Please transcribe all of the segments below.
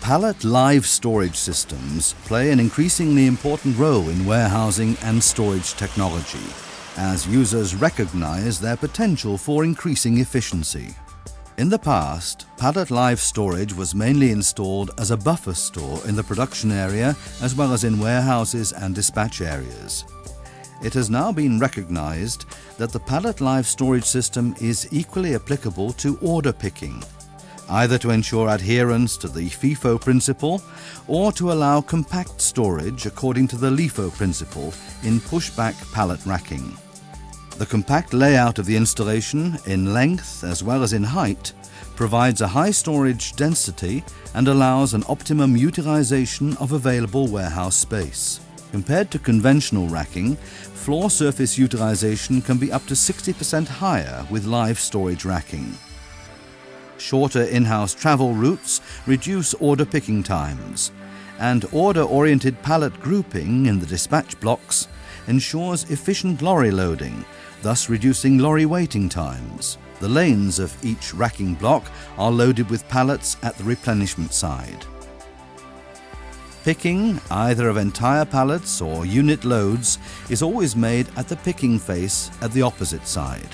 Pallet Live Storage Systems play an increasingly important role in warehousing and storage technology, as users recognize their potential for increasing efficiency. In the past, Pallet Live Storage was mainly installed as a buffer store in the production area as well as in warehouses and dispatch areas. It has now been recognized that the Pallet Live Storage System is equally applicable to order picking, either to ensure adherence to the FiFo principle or to allow compact storage according to the LiFo principle in pushback pallet racking. The compact layout of the installation, in length as well as in height, provides a high storage density and allows an optimum utilization of available warehouse space. Compared to conventional racking, floor surface utilization can be up to 60% higher with live storage racking. Shorter in-house travel routes reduce order picking times, and order-oriented pallet grouping in the dispatch blocks ensures efficient lorry loading, thus reducing lorry waiting times. The lanes of each racking block are loaded with pallets at the replenishment side. Picking, either of entire pallets or unit loads, is always made at the picking face at the opposite side.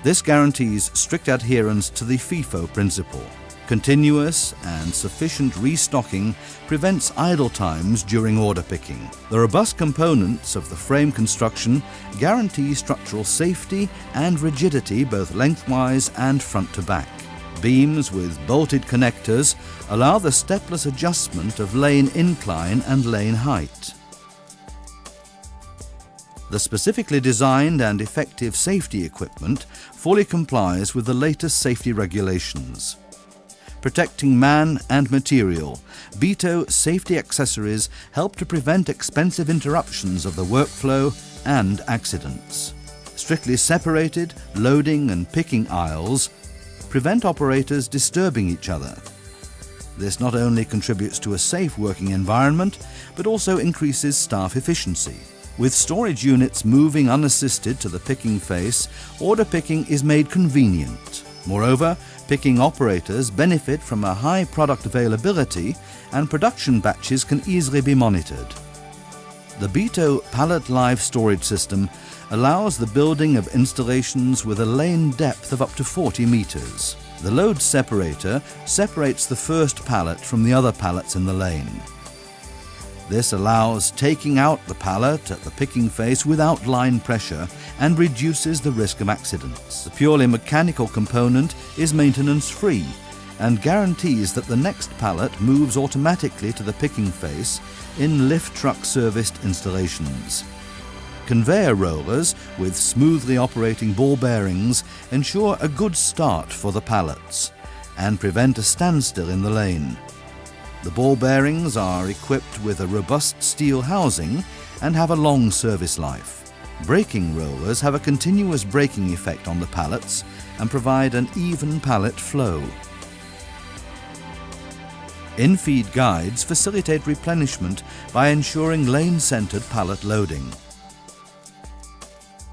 This guarantees strict adherence to the FiFo principle. Continuous and sufficient restocking prevents idle times during order picking. The robust components of the frame construction guarantee structural safety and rigidity both lengthwise and front to back. Beams with bolted connectors allow the stepless adjustment of lane incline and lane height. The specifically designed and effective safety equipment fully complies with the latest safety regulations. Protecting man and material, BITO safety accessories help to prevent expensive interruptions of the workflow and accidents. Strictly separated loading and picking aisles prevent operators disturbing each other. This not only contributes to a safe working environment, but also increases staff efficiency. With storage units moving unassisted to the picking face, order picking is made convenient. Moreover, picking operators benefit from a high product availability and production batches can easily be monitored. The BITO Pallet Live Storage System allows the building of installations with a lane depth of up to 40 meters. The load separator separates the first pallet from the other pallets in the lane. This allows taking out the pallet at the picking face without line pressure and reduces the risk of accidents. The purely mechanical component is maintenance-free and guarantees that the next pallet moves automatically to the picking face in lift truck serviced installations. Conveyor rollers with smoothly operating ball bearings ensure a good start for the pallets and prevent a standstill in the lane. The ball bearings are equipped with a robust steel housing and have a long service life. Braking rollers have a continuous braking effect on the pallets and provide an even pallet flow. In-feed guides facilitate replenishment by ensuring lane-centered pallet loading.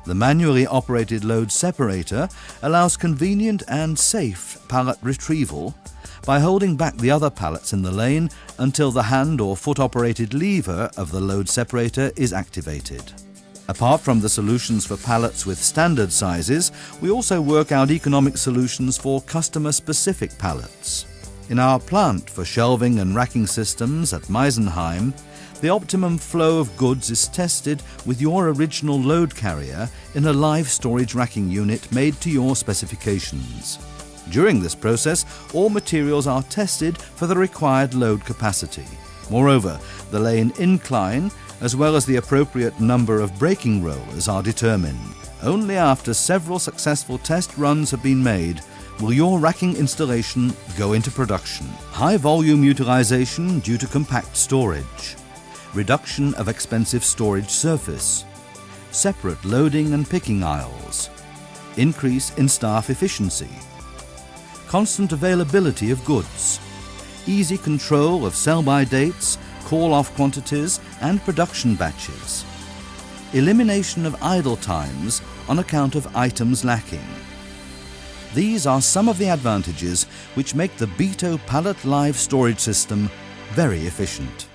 The manually operated load separator allows convenient and safe pallet retrieval by holding back the other pallets in the lane until the hand or foot-operated lever of the load separator is activated. Apart from the solutions for pallets with standard sizes, we also work out economic solutions for customer-specific pallets. In our plant for shelving and racking systems at Meisenheim, the optimum flow of goods is tested with your original load carrier in a live storage racking unit made to your specifications. During this process, all materials are tested for the required load capacity. Moreover, the lane incline, as well as the appropriate number of braking rollers, are determined. Only after several successful test runs have been made will your racking installation go into production. High volume utilization due to compact storage, reduction of expensive storage surface, separate loading and picking aisles, increase in staff efficiency, constant availability of goods, easy control of sell-by dates, call-off quantities and production batches, elimination of idle times on account of items lacking, These are some of the advantages which make the BITO Pallet Live Storage System very efficient.